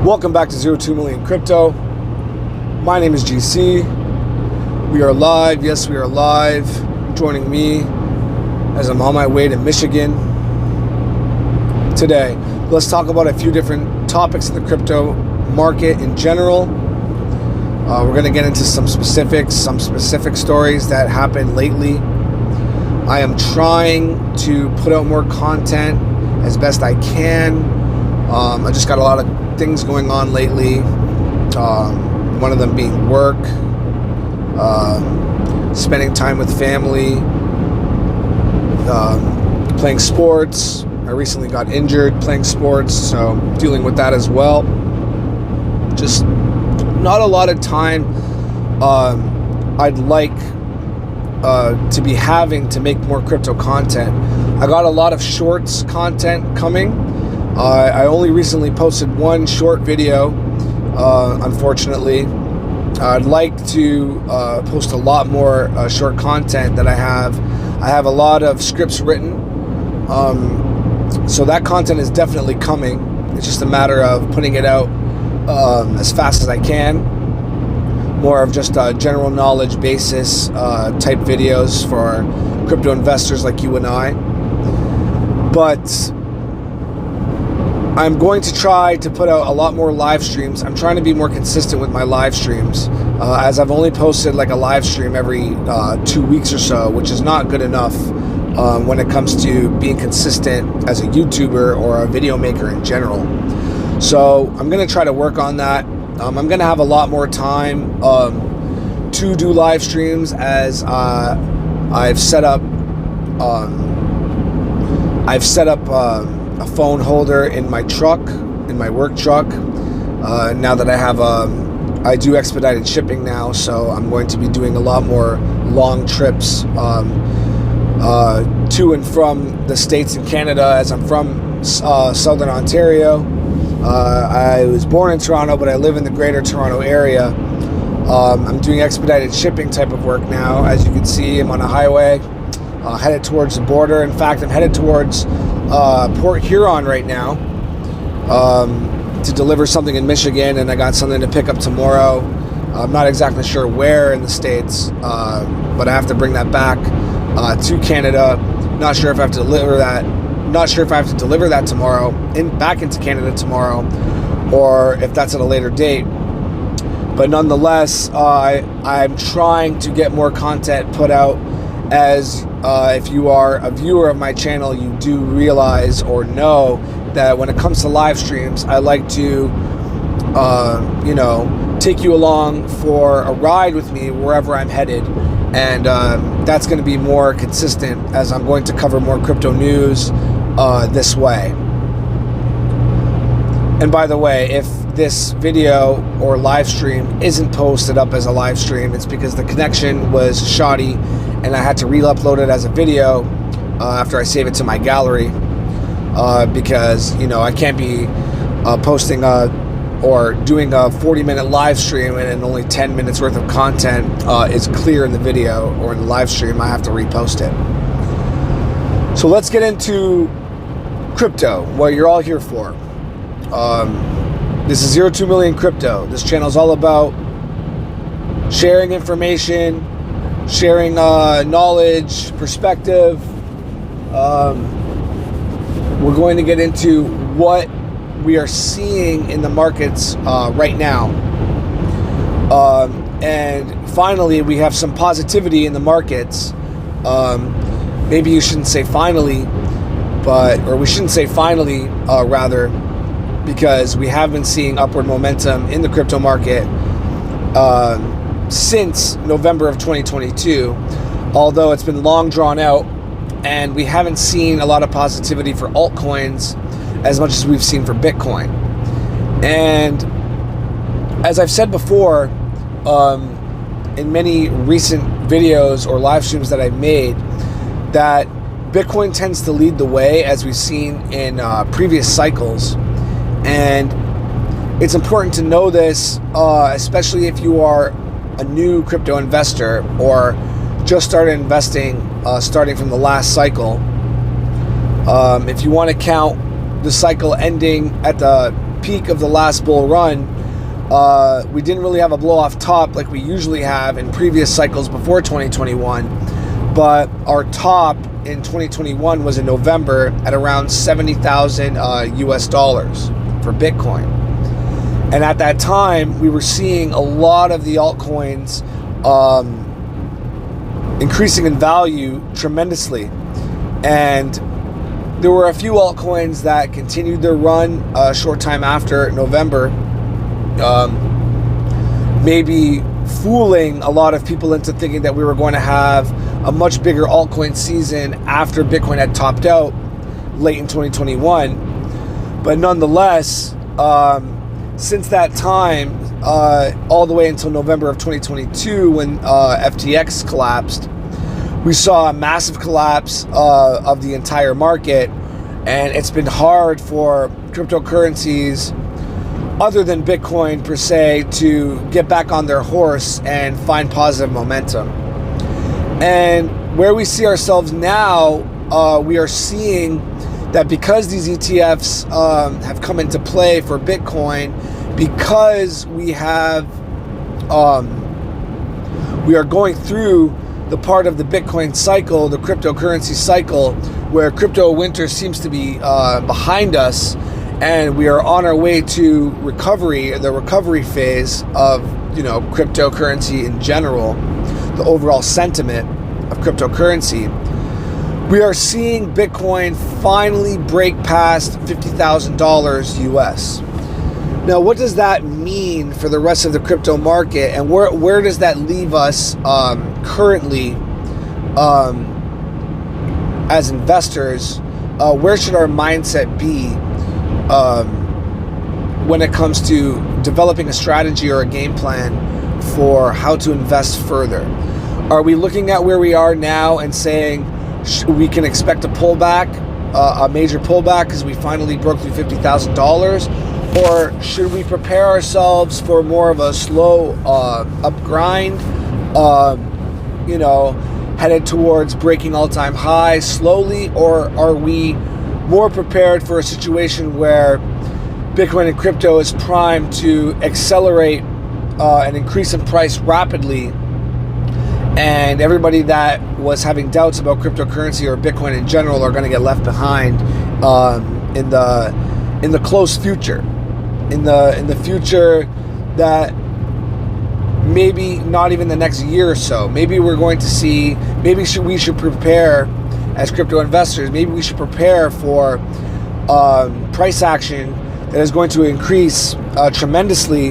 Welcome back to 02 Million Crypto. My name is GC. We are live. Yes, we are live. Joining me as I'm on my way to Michigan today. Let's talk about a few different topics in the crypto market in general. We're going to get into some specific stories that happened lately. I am trying to put out more content as best I can. I just got a lot of things going on lately. One of them being work, spending time with family, playing sports. I recently got injured playing sports, so dealing with that as well. Just not a lot of time I'd like to be having to make more crypto content. I got a lot of shorts content coming. I only recently posted one short video, unfortunately. I'd like to post a lot more short content that I have. I have a lot of scripts written, so that content is definitely coming. It's just a matter of putting it out as fast as I can. More of just a general knowledge basis type videos for crypto investors like you and I. But I'm going to try to put out a lot more live streams. I'm trying to be more consistent with my live streams, as I've only posted like a live stream every 2 weeks or so, which is not good enough when it comes to being consistent as a YouTuber or a video maker in general. So I'm going to try to work on that. I'm going to have a lot more time to do live streams, as I've set up a phone holder in my truck, in my work truck. Now that I do expedited shipping now, so I'm going to be doing a lot more long trips to and from the States and Canada, as I'm from Southern Ontario. I was born in Toronto, but I live in the greater Toronto area. I'm doing expedited shipping type of work now. As you can see, I'm on a highway headed towards the border. In fact, I'm headed towards Port Huron right now to deliver something in Michigan, and I got something to pick up tomorrow. I'm not exactly sure where in the States, but I have to bring that back to Canada. Not sure if I have to deliver that. Not sure if I have to deliver that tomorrow, back into Canada tomorrow, or if that's at a later date. But nonetheless, I'm trying to get more content put out. As if you are a viewer of my channel, you do realize or know that when it comes to live streams, I like to, take you along for a ride with me wherever I'm headed. And that's going to be more consistent, as I'm going to cover more crypto news this way. And by the way, if this video or live stream isn't posted up as a live stream, it's because the connection was shoddy and I had to re-upload it as a video after I save it to my gallery, because I can't be posting or doing a 40-minute live stream and only 10 minutes worth of content is clear in the video or in the live stream. I have to repost it. So let's get into crypto, what you're all here for. This is 02 Million Crypto. This channel is all about sharing information, sharing knowledge, perspective. We're going to get into what we are seeing in the markets right now. And finally, we have some positivity in the markets. Maybe you shouldn't say finally, or we shouldn't say finally, rather, because we have been seeing upward momentum in the crypto market since November of 2022, although it's been long drawn out, and we haven't seen a lot of positivity for altcoins as much as we've seen for Bitcoin. And as I've said before, in many recent videos or live streams that I've made, that Bitcoin tends to lead the way, as we've seen in previous cycles. And it's important to know this, especially if you are a new crypto investor or just started investing starting from the last cycle. If you want to count the cycle ending at the peak of the last bull run, we didn't really have a blow off top like we usually have in previous cycles before 2021, but our top in 2021 was in November at around 70,000 US dollars for Bitcoin. And at that time, we were seeing a lot of the altcoins increasing in value tremendously. And there were a few altcoins that continued their run a short time after November, maybe fooling a lot of people into thinking that we were going to have a much bigger altcoin season after Bitcoin had topped out late in 2021. But nonetheless, since that time, all the way until November of 2022, when FTX collapsed, we saw a massive collapse of the entire market, and it's been hard for cryptocurrencies other than Bitcoin per se to get back on their horse and find positive momentum. And where we see ourselves now, we are seeing that because these ETFs have come into play for Bitcoin, because we are going through the part of the Bitcoin cycle, the cryptocurrency cycle, where crypto winter seems to be behind us, and we are on our way to recovery, the recovery phase of cryptocurrency in general, the overall sentiment of cryptocurrency. We are seeing Bitcoin finally break past $50,000 US. Now, what does that mean for the rest of the crypto market, and where does that leave us currently as investors? Where should our mindset be when it comes to developing a strategy or a game plan for how to invest further? Are we looking at where we are now and saying we can expect a pullback, a major pullback because we finally broke through $50,000? Or should we prepare ourselves for more of a slow up grind, headed towards breaking all-time highs slowly? Or are we more prepared for a situation where Bitcoin and crypto is primed to accelerate and increase in price rapidly, and everybody that was having doubts about cryptocurrency or Bitcoin in general are going to get left behind in the close future? In the future that maybe not even the next year or so. Maybe we're going to see, we should prepare as crypto investors, maybe we should prepare for price action that is going to increase tremendously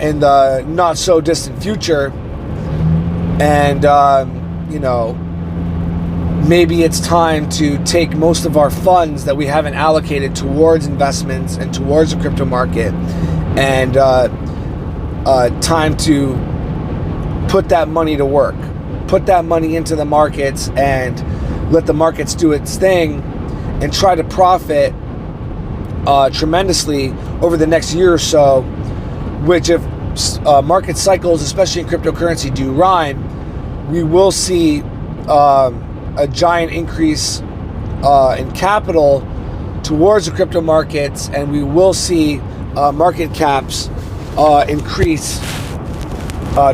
in the not so distant future. And, maybe it's time to take most of our funds that we haven't allocated towards investments and towards the crypto market, and time to put that money to work, put that money into the markets and let the markets do its thing and try to profit tremendously over the next year or so, which if market cycles, especially in cryptocurrency, do rhyme, we will see a giant increase in capital towards the crypto markets, and we will see market caps increase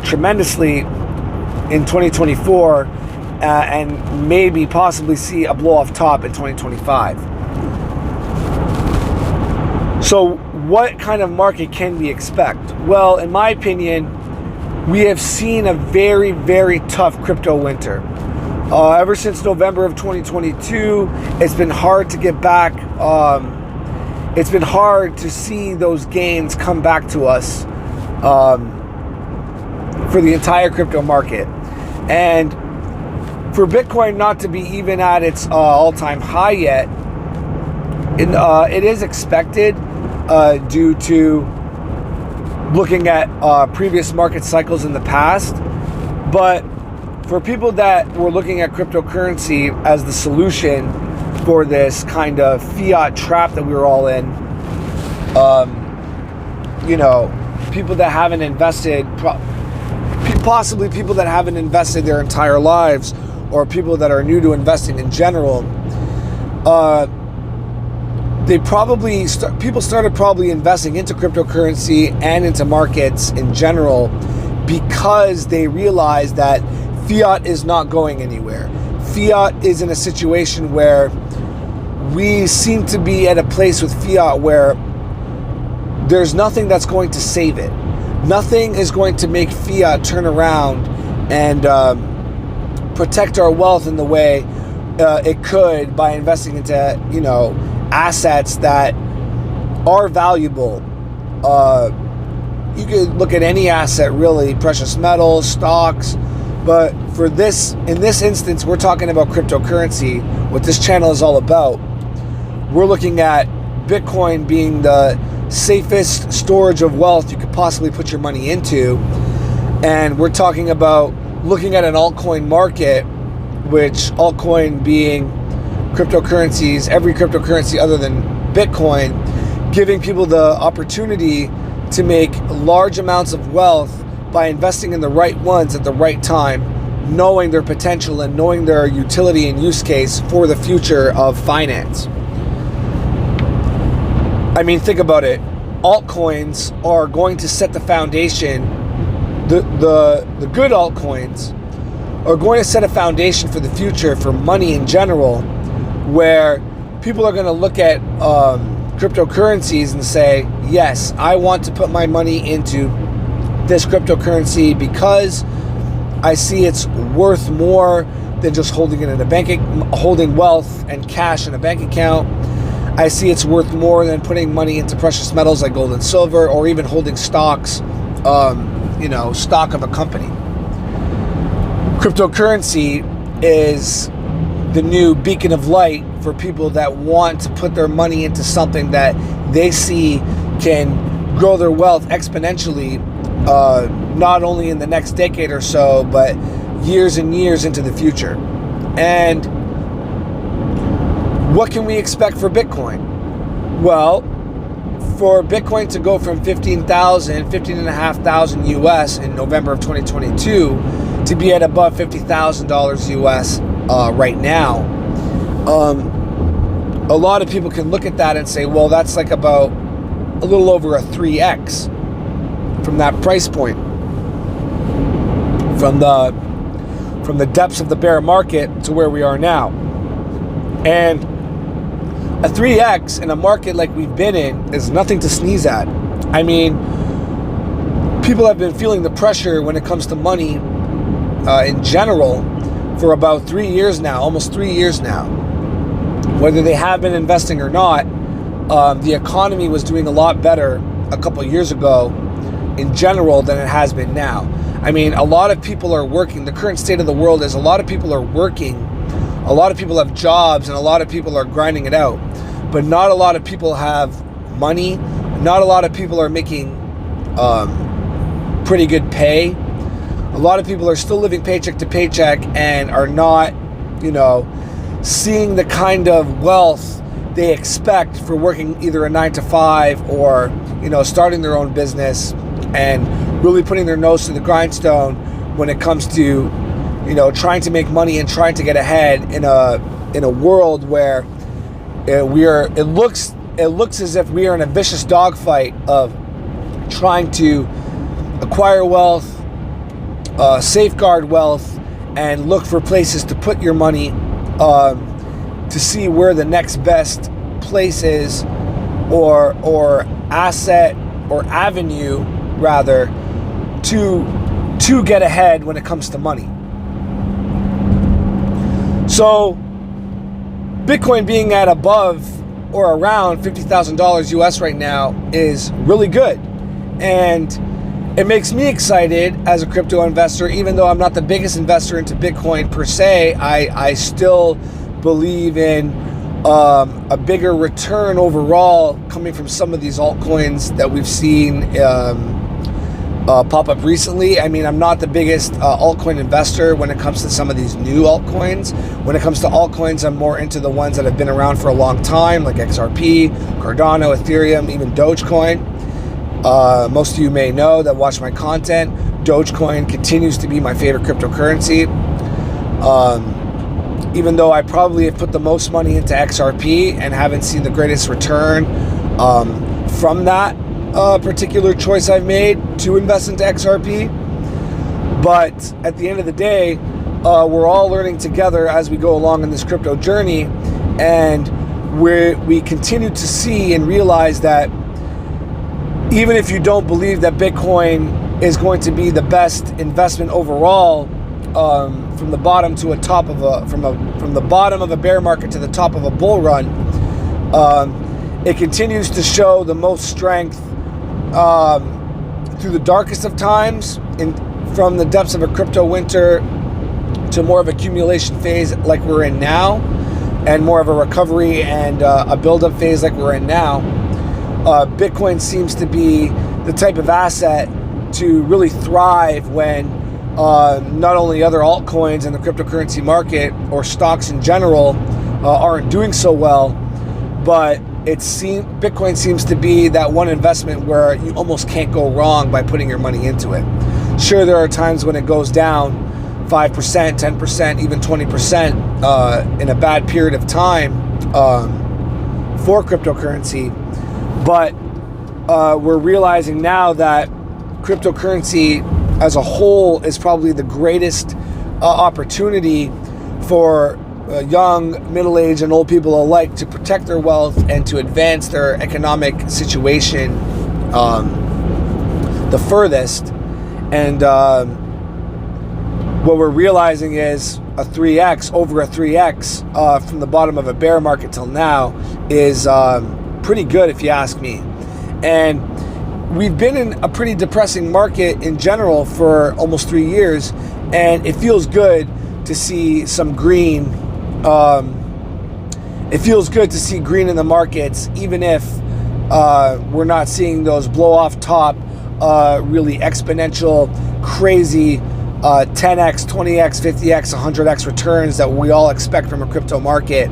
tremendously in 2024, and maybe possibly see a blow off top in 2025. So what kind of market can we expect? Well, in my opinion, we have seen a very, very tough crypto winter. Ever since November of 2022, it's been hard to get back. It's been hard to see those gains come back to us for the entire crypto market. And for Bitcoin not to be even at its all-time high yet, it is expected due to looking at previous market cycles in the past. But for people that were looking at cryptocurrency as the solution for this kind of fiat trap that we were all in, people that haven't invested, possibly people that haven't invested their entire lives, or people that are new to investing in general, people started probably investing into cryptocurrency and into markets in general because they realized that fiat is not going anywhere. Fiat is in a situation where we seem to be at a place with fiat where there's nothing that's going to save it. Nothing is going to make fiat turn around and protect our wealth in the way it could by investing into, assets that are valuable. You could look at any asset, really, precious metals, stocks, but in this instance, we're talking about cryptocurrency. What this channel is all about, we're looking at Bitcoin being the safest storage of wealth you could possibly put your money into, and we're talking about looking at an altcoin market, which altcoin being cryptocurrencies, every cryptocurrency other than Bitcoin, giving people the opportunity to make large amounts of wealth by investing in the right ones at the right time, knowing their potential and knowing their utility and use case for the future of finance. I mean, think about it. Altcoins are going to set the foundation. The good altcoins are going to set a foundation for the future for money in general, where people are going to look at cryptocurrencies and say, yes, I want to put my money into this cryptocurrency because I see it's worth more than just holding it in a holding wealth and cash in a bank account. I see it's worth more than putting money into precious metals like gold and silver, or even holding stocks, stock of a company. Cryptocurrency is the new beacon of light for people that want to put their money into something that they see can grow their wealth exponentially, not only in the next decade or so, but years and years into the future. And what can we expect for Bitcoin? Well, for Bitcoin to go from 15,500 US in November of 2022 to be at above $50,000 US right now, a lot of people can look at that and say, well, that's like about a little over a 3x from that price point, from the depths of the bear market to where we are now. And a 3x in a market like we've been in is nothing to sneeze at. I mean, people have been feeling the pressure when it comes to money in general for about 3 years now, almost 3 years now. Whether they have been investing or not, the economy was doing a lot better a couple of years ago in general than it has been now. I mean, a lot of people are working. The current state of the world is a lot of people are working, a lot of people have jobs, and a lot of people are grinding it out. But not a lot of people have money. Not a lot of people are making pretty good pay. A lot of people are still living paycheck to paycheck and are not, seeing the kind of wealth they expect for working either a 9-to-5 or, starting their own business and really putting their nose to the grindstone when it comes to, trying to make money and trying to get ahead in a world where it looks as if we are in a vicious dogfight of trying to acquire wealth, safeguard wealth, and look for places to put your money, to see where the next best place is, or asset or avenue rather to get ahead when it comes to money. So Bitcoin being at above or around $50,000 US right now is really good, and it makes me excited as a crypto investor. Even though I'm not the biggest investor into Bitcoin per se, I still believe in a bigger return overall coming from some of these altcoins that we've seen pop up recently. I mean, I'm not the biggest altcoin investor when it comes to some of these new altcoins. When it comes to altcoins, I'm more into the ones that have been around for a long time, like XRP, Cardano, Ethereum, even Dogecoin. Most of you may know that watch my content, Dogecoin continues to be my favorite cryptocurrency. even though I probably have put the most money into XRP and haven't seen the greatest return from that particular choice I've made to invest into XRP. But at the end of the day, we're all learning together as we go along in this crypto journey, and we continue to see and realize that even if you don't believe that Bitcoin is going to be the best investment overall, from the bottom to a top of from the bottom of a bear market to the top of a bull run, it continues to show the most strength through the darkest of times, from the depths of a crypto winter to more of an accumulation phase like we're in now, and more of a recovery and a build-up phase like we're in now. Bitcoin seems to be the type of asset to really thrive when not only other altcoins in the cryptocurrency market or stocks in general aren't doing so well, but Bitcoin seems to be that one investment where you almost can't go wrong by putting your money into it. Sure, there are times when it goes down 5%, 10%, even 20% in a bad period of time for cryptocurrency, but we're realizing now that cryptocurrency as a whole is probably the greatest opportunity for young, middle-aged, and old people alike to protect their wealth and to advance their economic situation the furthest. And what we're realizing is over a 3x from the bottom of a bear market till now is pretty good, if you ask me. And we've been in a pretty depressing market in general for almost 3 years, and it feels good to see some green. It feels good to see green in the markets, even if we're not seeing those blow off top, really exponential, crazy 10x, 20x, 50x, 100x returns that we all expect from a crypto market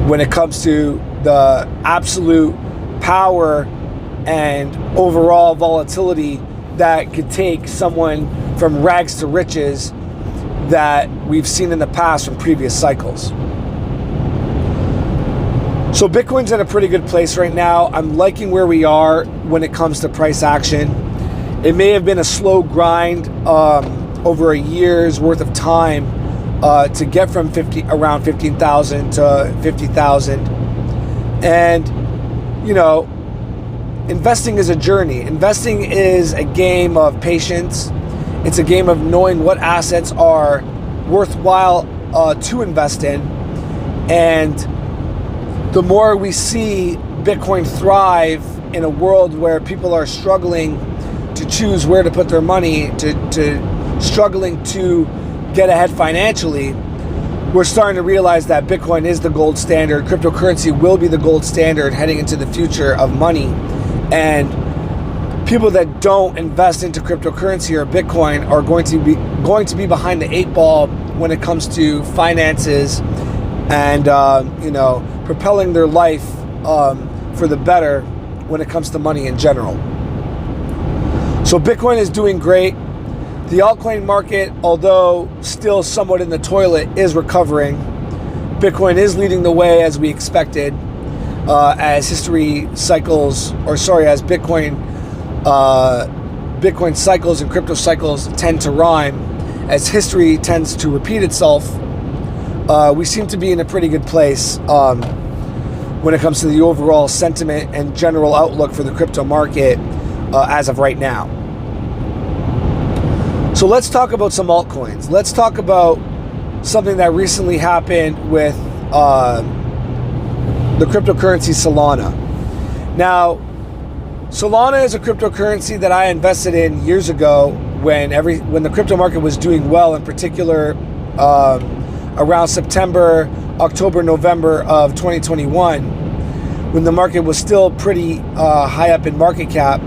when it comes to the absolute power and overall volatility that could take someone from rags to riches that we've seen in the past from previous cycles. So Bitcoin's in a pretty good place right now. I'm liking where we are when it comes to price action. It may have been a slow grind over a year's worth of time to get from around 15,000 to 50,000. And, you know, investing is a journey. Investing is a game of patience. It's a game of knowing what assets are worthwhile to invest in. And the more we see Bitcoin thrive in a world where people are struggling to choose where to put their money, to struggling to get ahead financially, we're starting to realize that Bitcoin is the gold standard. Cryptocurrency will be the gold standard heading into the future of money. And people that don't invest into cryptocurrency or Bitcoin are going to be behind the 8 ball when it comes to finances and propelling their life for the better when it comes to money in general. So Bitcoin is doing great. The altcoin market, although still somewhat in the toilet, is recovering. Bitcoin is leading the way as we expected, as Bitcoin cycles and crypto cycles tend to rhyme. As history tends to repeat itself, we seem to be in a pretty good place when it comes to the overall sentiment and general outlook for the crypto market as of right now. So let's talk about some altcoins. Let's talk about something that recently happened with the cryptocurrency Solana. Now, Solana is a cryptocurrency that I invested in years ago when the crypto market was doing well, in particular around September, October, November of 2021, when the market was still pretty high up in market cap.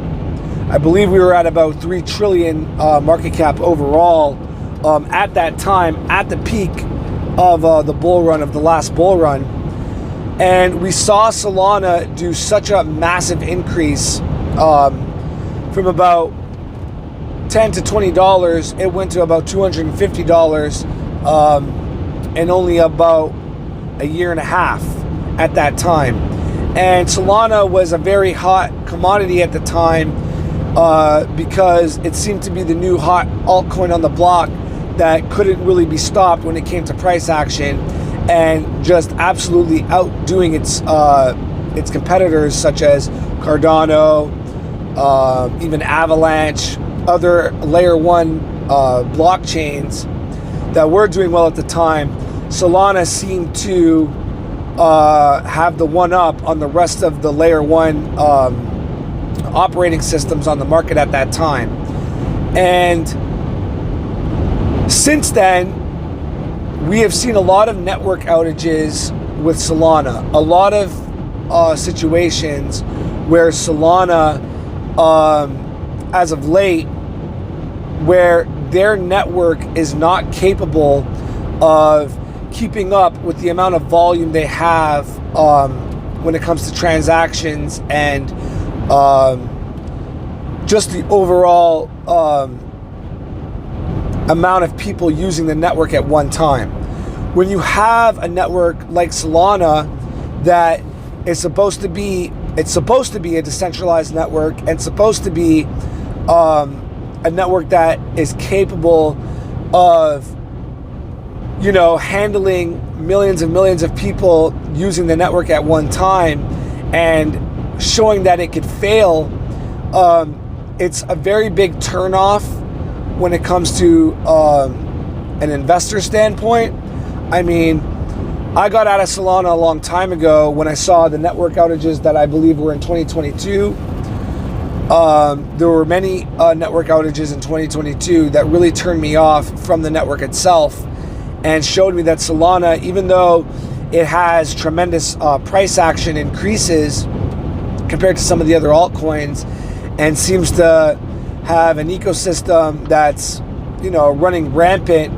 I believe we were at about 3 trillion market cap overall at that time, at the peak of the bull run, of the last bull run. And we saw Solana do such a massive increase from about $10 to $20, it went to about $250 in only about a year and a half at that time. And Solana was a very hot commodity at the time because it seemed to be the new hot altcoin on the block that couldn't really be stopped when it came to price action, and just absolutely outdoing its competitors such as Cardano, even Avalanche, other layer 1 blockchains that were doing well at the time. Solana seemed to have the one up on the rest of the layer 1 operating systems on the market at that time. And since then, we have seen a lot of network outages with Solana, a lot of situations where Solana, as of late, where their network is not capable of keeping up with the amount of volume they have when it comes to transactions and just the overall amount of people using the network at one time. When you have a network like Solana that is supposed to be a decentralized network and supposed to be a network that is capable of, you know, handling millions and millions of people using the network at one time and showing that it could fail, it's a very big turnoff when it comes to an investor standpoint. I mean, I got out of Solana a long time ago when I saw the network outages that I believe were in 2022. There were many network outages in 2022 that really turned me off from the network itself and showed me that Solana, even though it has tremendous price action increases compared to some of the other altcoins, and seems to have an ecosystem that's, you know, running rampant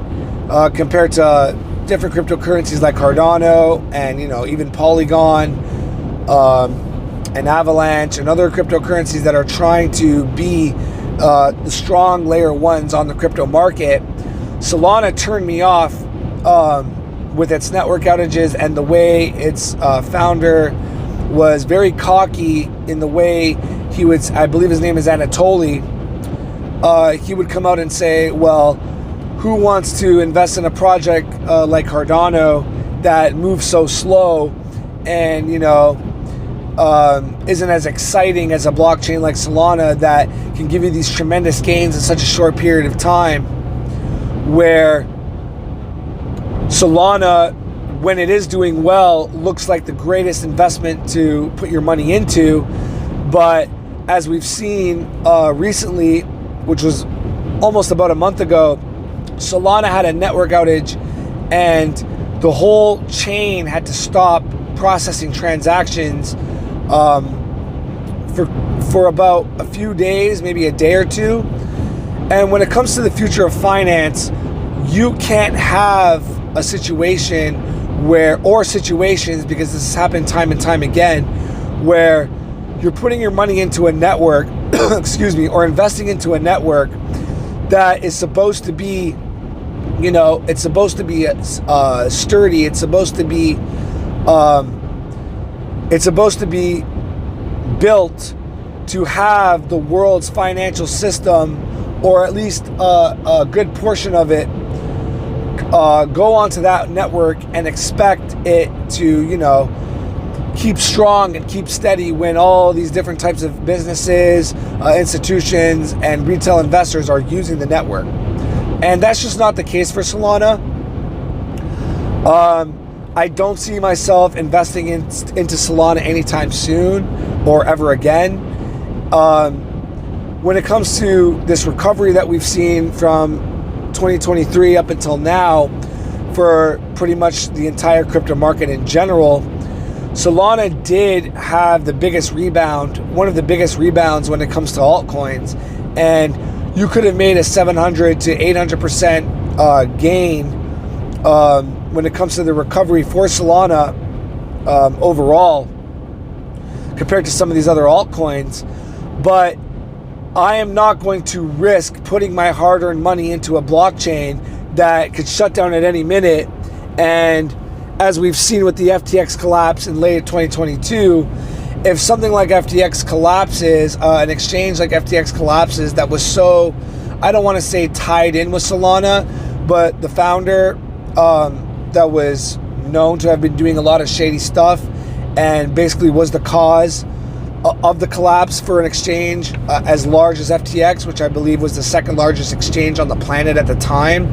compared to different cryptocurrencies like Cardano and, you know, even Polygon and Avalanche and other cryptocurrencies that are trying to be the strong layer 1s on the crypto market. Solana turned me off with its network outages and the way its founder was very cocky in the way he would, I believe his name is Anatoly, he would come out and say, well, who wants to invest in a project like Cardano that moves so slow and, you know, isn't as exciting as a blockchain like Solana that can give you these tremendous gains in such a short period of time, where Solana, when it is doing well, looks like the greatest investment to put your money into. But as we've seen recently, which was almost about a month ago, Solana had a network outage and the whole chain had to stop processing transactions for about a few days, maybe a day or two. And when it comes to the future of finance, you can't have a situation where, or situations, because this has happened time and time again, where you're putting your money into a network, excuse me, or investing into a network that is supposed to be, you know, it's supposed to be sturdy. It's supposed to be built to have the world's financial system, or at least a good portion of it, go onto that network and expect it to, you know, keep strong and keep steady when all these different types of businesses, institutions, and retail investors are using the network. And that's just not the case for Solana. I don't see myself investing into Solana anytime soon or ever again. When it comes to this recovery that we've seen from 2023 up until now for pretty much the entire crypto market in general, Solana did have the biggest rebound, one of the biggest rebounds when it comes to altcoins, and you could have made a 700 to 800% gain when it comes to the recovery for Solana overall compared to some of these other altcoins. But I am not going to risk putting my hard-earned money into a blockchain that could shut down at any minute. And as we've seen with the FTX collapse in late 2022, if something like FTX collapses, an exchange like FTX collapses that was so, I don't want to say tied in with Solana, but the founder that was known to have been doing a lot of shady stuff and basically was the cause of the collapse for an exchange as large as FTX, which I believe was the second largest exchange on the planet at the time.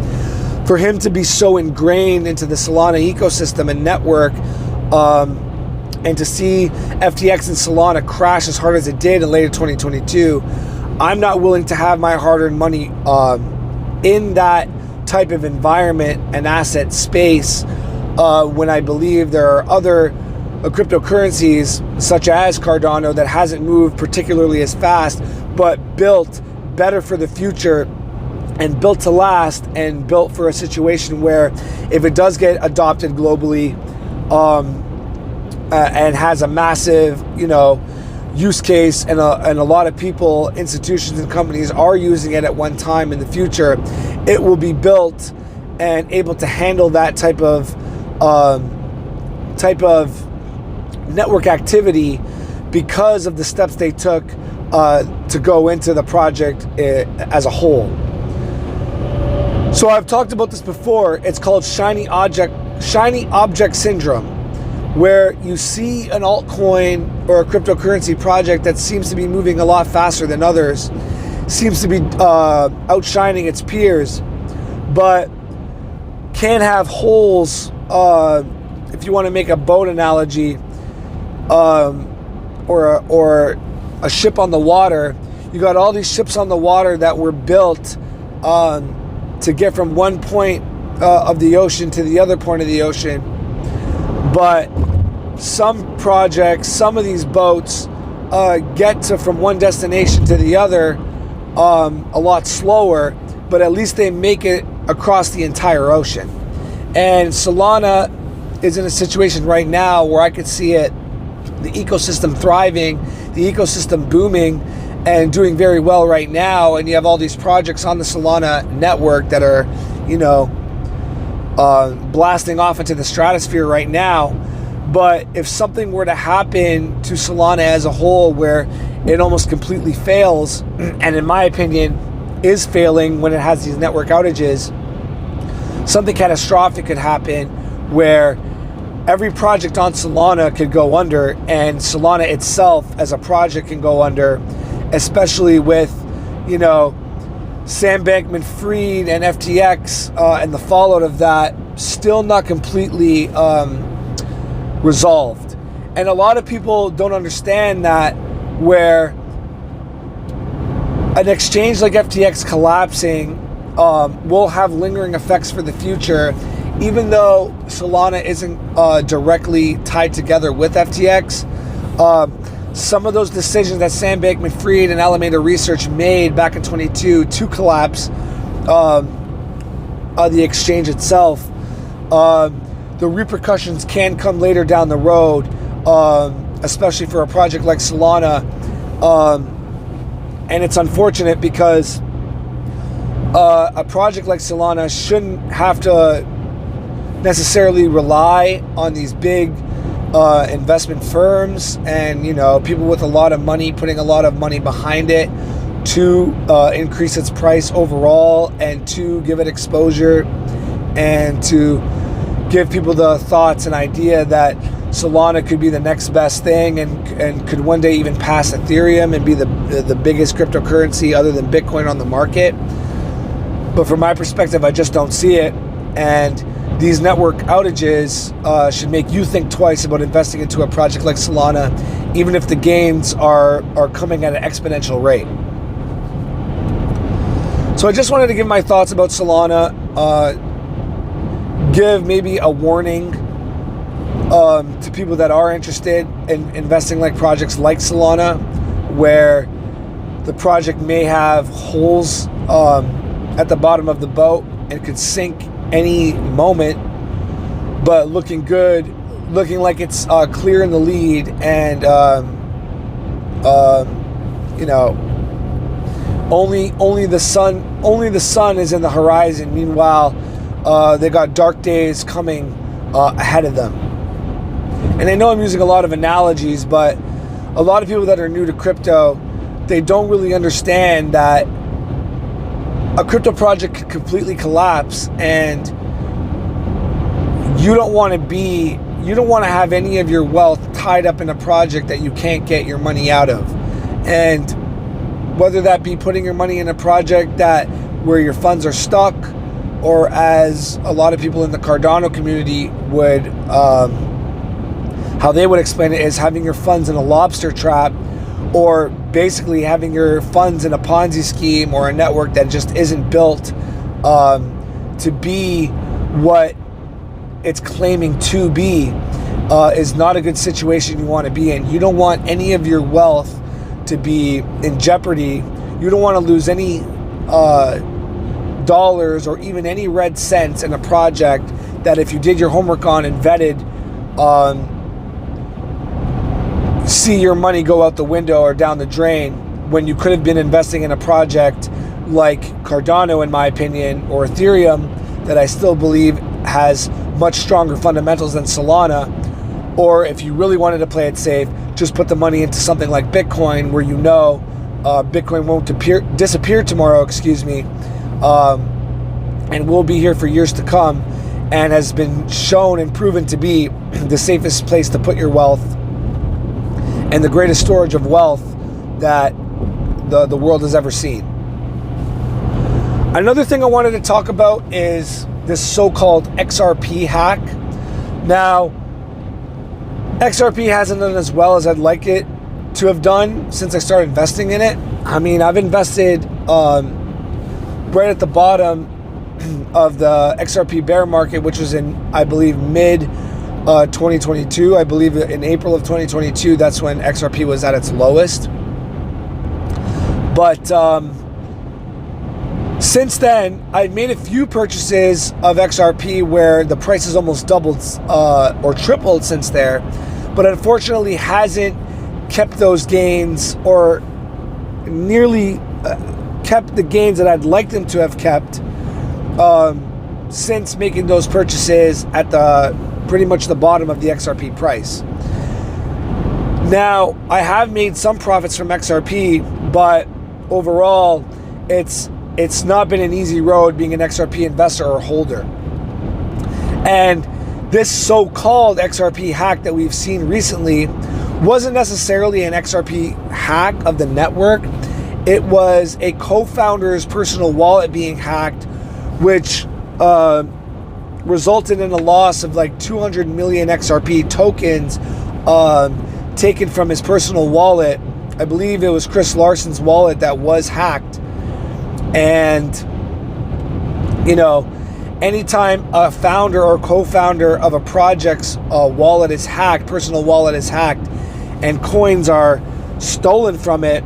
For him to be so ingrained into the Solana ecosystem and network, and to see FTX and Solana crash as hard as it did in late 2022, I'm not willing to have my hard-earned money in that type of environment and asset space when I believe there are other cryptocurrencies such as Cardano that hasn't moved particularly as fast, but built better for the future and built to last and built for a situation where if it does get adopted globally and has a massive, use case and a lot of people, institutions and companies are using it at one time in the future, it will be built and able to handle that type of network activity because of the steps they took to go into the project as a whole. So I've talked about this before. It's called shiny object syndrome, where you see an altcoin or a cryptocurrency project that seems to be moving a lot faster than others, seems to be outshining its peers, but can have holes, if you want to make a boat analogy, or a ship on the water. You got all these ships on the water that were built to get from one point of the ocean to the other point of the ocean. But some projects, some of these boats get to from one destination to the other a lot slower, but at least they make it across the entire ocean. And Solana is in a situation right now where I could see it, the ecosystem thriving, the ecosystem booming and doing very well right now. And you have all these projects on the Solana network that are, blasting off into the stratosphere right now. But if something were to happen to Solana as a whole where it almost completely fails, and in my opinion is failing when it has these network outages, something catastrophic could happen where every project on Solana could go under, and Solana itself as a project can go under, especially with, Sam Bankman-Fried and FTX and the fallout of that still not completely resolved. And a lot of people don't understand that, where an exchange like FTX collapsing will have lingering effects for the future, even though Solana isn't directly tied together with FTX. Some of those decisions that Sam Bankman-Fried and Alameda Research made back in 22 to collapse the exchange itself, the repercussions can come later down the road, especially for a project like Solana. And it's unfortunate because a project like Solana shouldn't have to necessarily rely on these big investment firms and people with a lot of money putting a lot of money behind it to increase its price overall and to give it exposure and to give people the thoughts and idea that Solana could be the next best thing and could one day even pass Ethereum and be the biggest cryptocurrency other than Bitcoin on the market. But from my perspective, I just don't see it. And these network outages should make you think twice about investing into a project like Solana, even if the gains are coming at an exponential rate. So I just wanted to give my thoughts about Solana, give maybe a warning to people that are interested in investing like projects like Solana, where the project may have holes at the bottom of the boat and could sink any moment, but looking good, looking like it's clear in the lead, and Only the sun is in the horizon. Meanwhile, they got dark days coming ahead of them. And I know I'm using a lot of analogies, but a lot of people that are new to crypto, they don't really understand that a crypto project could completely collapse, and you don't want to have any of your wealth tied up in a project that you can't get your money out of. And whether that be putting your money in a project where your funds are stuck, or as a lot of people in the Cardano community would, how they would explain it, is having your funds in a lobster trap, or basically having your funds in a Ponzi scheme or a network that just isn't built to be what it's claiming to be, is not a good situation you want to be in. You don't want any of your wealth to be in jeopardy. You don't want to lose any dollars or even any red cents in a project that, if you did your homework on and vetted, see your money go out the window or down the drain, when you could have been investing in a project like Cardano, in my opinion, or Ethereum, that I still believe has much stronger fundamentals than Solana. Or if you really wanted to play it safe, just put the money into something like Bitcoin, where Bitcoin won't disappear tomorrow, and will be here for years to come, and has been shown and proven to be the safest place to put your wealth and the greatest storage of wealth that the world has ever seen. Another thing I wanted to talk about is this so-called XRP hack. Now, XRP hasn't done as well as I'd like it to have done since I started investing in it. I mean, I've invested right at the bottom of the XRP bear market, which was in, I believe, mid 2022. I believe in April of 2022, that's when XRP was at its lowest. But since then, I've made a few purchases of XRP where the price has almost doubled or tripled since there, but unfortunately hasn't kept those gains, or nearly kept the gains that I'd like them to have kept since making those purchases at pretty much the bottom of the XRP price. Now, I have made some profits from XRP, but overall, it's not been an easy road being an XRP investor or holder. And this so-called XRP hack that we've seen recently wasn't necessarily an XRP hack of the network. It was a co-founder's personal wallet being hacked, which resulted in a loss of like 200 million XRP tokens taken from his personal wallet. I believe it was Chris Larson's wallet that was hacked. And, you know, anytime a founder or co-founder of a project's wallet is hacked, personal wallet is hacked, and coins are stolen from it,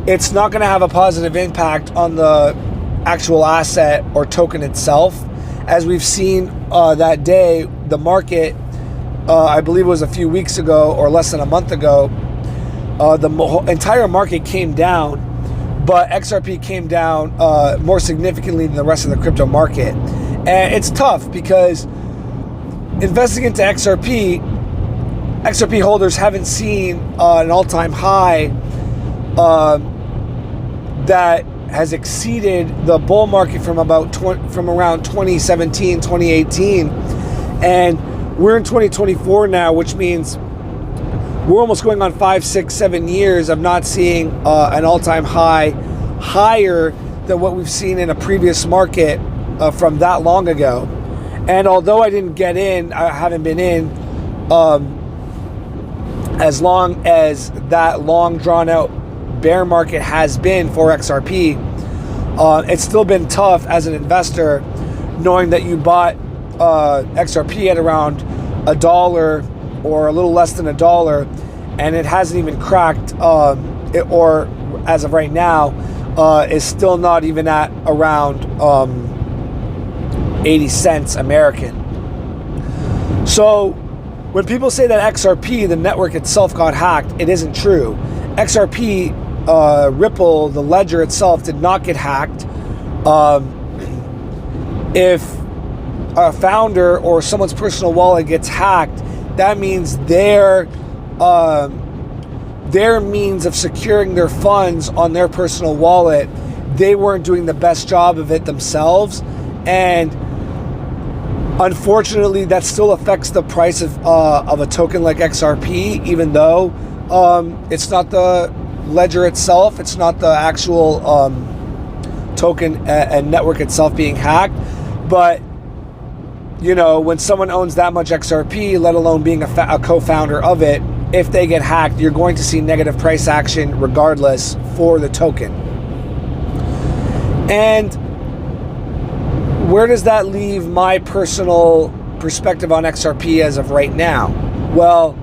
it's not going to have a positive impact on the actual asset or token itself. As we've seen that day, the market, I believe it was a few weeks ago or less than a month ago, the entire market came down, but XRP came down more significantly than the rest of the crypto market. And it's tough because investing into XRP holders haven't seen an all-time high that has exceeded the bull market from around 2017, 2018. And we're in 2024 now, which means we're almost going on 5, 6, 7 years of not seeing an all-time high higher than what we've seen in a previous market from that long ago. And although I didn't get in, I haven't been in as long as that long drawn out bear market has been for XRP, it's still been tough as an investor knowing that you bought XRP at around $1 or a little less than $1, and it hasn't even cracked, or as of right now, is still not even at around 80 cents American. So when people say that XRP, the network itself, got hacked, it isn't true. XRP Ripple, the ledger itself, did not get hacked. If a founder or someone's personal wallet gets hacked, that means their means of securing their funds on their personal wallet, they weren't doing the best job of it themselves, and unfortunately that still affects the price of a token like XRP, even though it's not the ledger itself, it's not the actual token and network itself being hacked. But you know, when someone owns that much XRP, let alone being a co-founder of it, if they get hacked, you're going to see negative price action regardless for the token. And where does that leave my personal perspective on XRP as of right now? Well,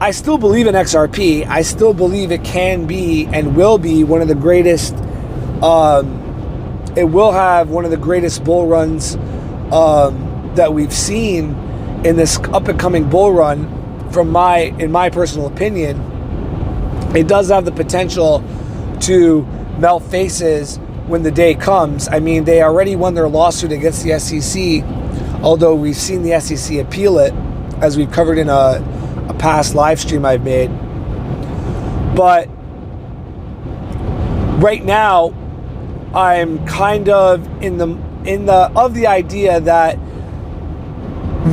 I still believe in XRP. I still believe it can be and will be one of the greatest, it will have one of the greatest bull runs that we've seen in this up-and-coming bull run. In my personal opinion, it does have the potential to melt faces when the day comes. I mean, they already won their lawsuit against the SEC, although we've seen the SEC appeal it, as we've covered in a past live stream I've made. But right now, I'm kind of of the idea that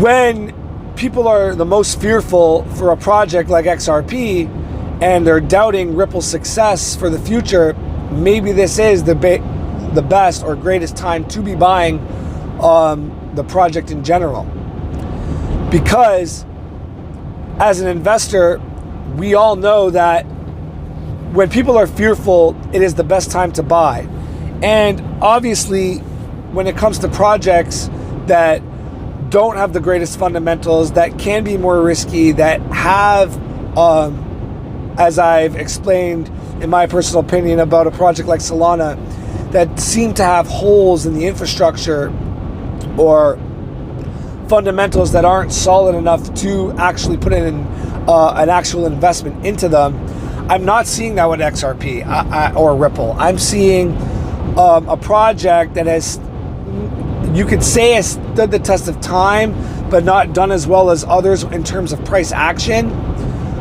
when people are the most fearful for a project like XRP and they're doubting Ripple's success for the future, maybe this is the best or greatest time to be buying the project in general. Because as an investor, we all know that when people are fearful, it is the best time to buy. And obviously, when it comes to projects that don't have the greatest fundamentals, that can be more risky, that have, as I've explained in my personal opinion about a project like Solana, that seem to have holes in the infrastructure or fundamentals that aren't solid enough to actually put in an actual investment into them. I'm not seeing that with XRP or Ripple. I'm seeing a project that has, you could say, has stood the test of time, but not done as well as others in terms of price action.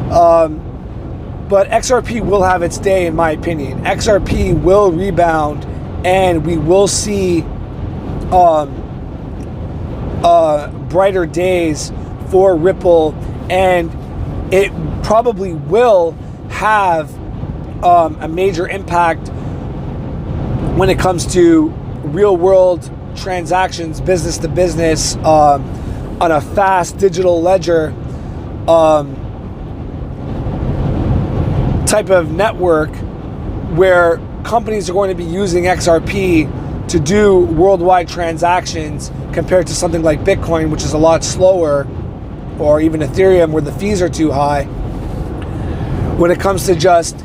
But XRP will have its day, in my opinion. XRP will rebound, and we will see brighter days for Ripple, and it probably will have a major impact when it comes to real world transactions, business to business, on a fast digital ledger type of network, where companies are going to be using XRP to do worldwide transactions compared to something like Bitcoin, which is a lot slower, or even Ethereum, where the fees are too high. When it comes to just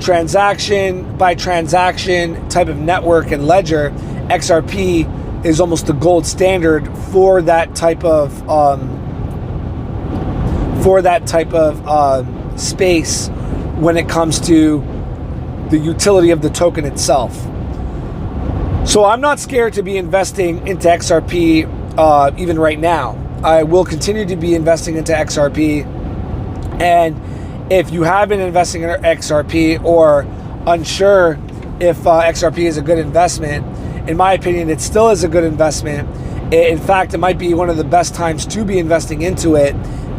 transaction by transaction type of network and ledger, XRP is almost the gold standard for that type of space when it comes to the utility of the token itself. So I'm not scared to be investing into XRP even right now. I will continue to be investing into XRP, and if you have been investing in XRP or unsure if XRP is a good investment, in my opinion, it still is a good investment. In fact, it might be one of the best times to be investing into it,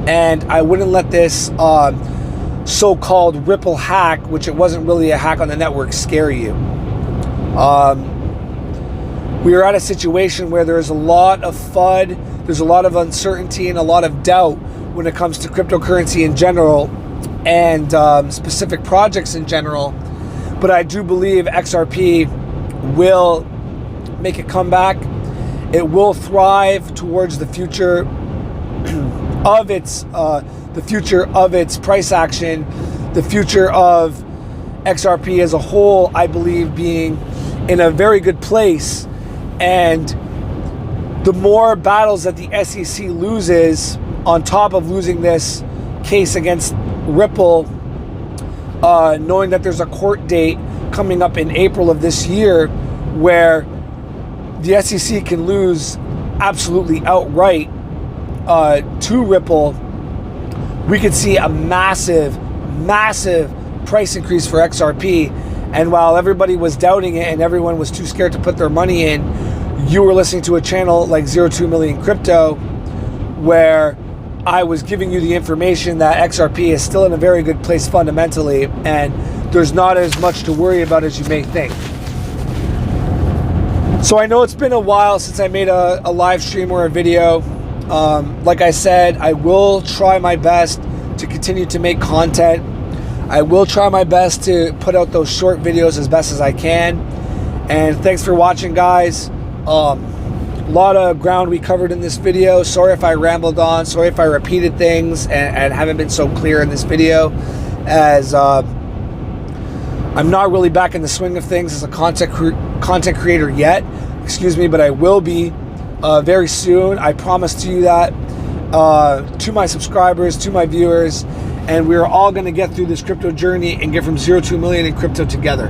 and I wouldn't let this so-called Ripple hack, which it wasn't really a hack on the network, scare you. We are at a situation where there's a lot of FUD, there's a lot of uncertainty and a lot of doubt when it comes to cryptocurrency in general and specific projects in general. But I do believe XRP will make a comeback. It will thrive towards the future of its price action, the future of XRP as a whole, I believe, being in a very good place. And the more battles that the SEC loses, on top of losing this case against Ripple, knowing that there's a court date coming up in April of this year where the SEC can lose absolutely outright to Ripple, we could see a massive price increase for XRP. And while everybody was doubting it and everyone was too scared to put their money in, you were listening to a channel like 02 Million Crypto, where I was giving you the information that XRP is still in a very good place fundamentally, and there's not as much to worry about as you may think. So I know it's been a while since I made a live stream or a video. Like I said, I will try my best to continue to make content. I will try my best to put out those short videos as best as I can. And thanks for watching, guys. A lot of ground we covered in this video. Sorry if I rambled on. Sorry if I repeated things and haven't been so clear in this video, as I'm not really back in the swing of things as a content creator yet. Excuse me, but I will be very soon. I promise to you that, to my subscribers, to my viewers, and we're all going to get through this crypto journey and get from 0 to a million in crypto together.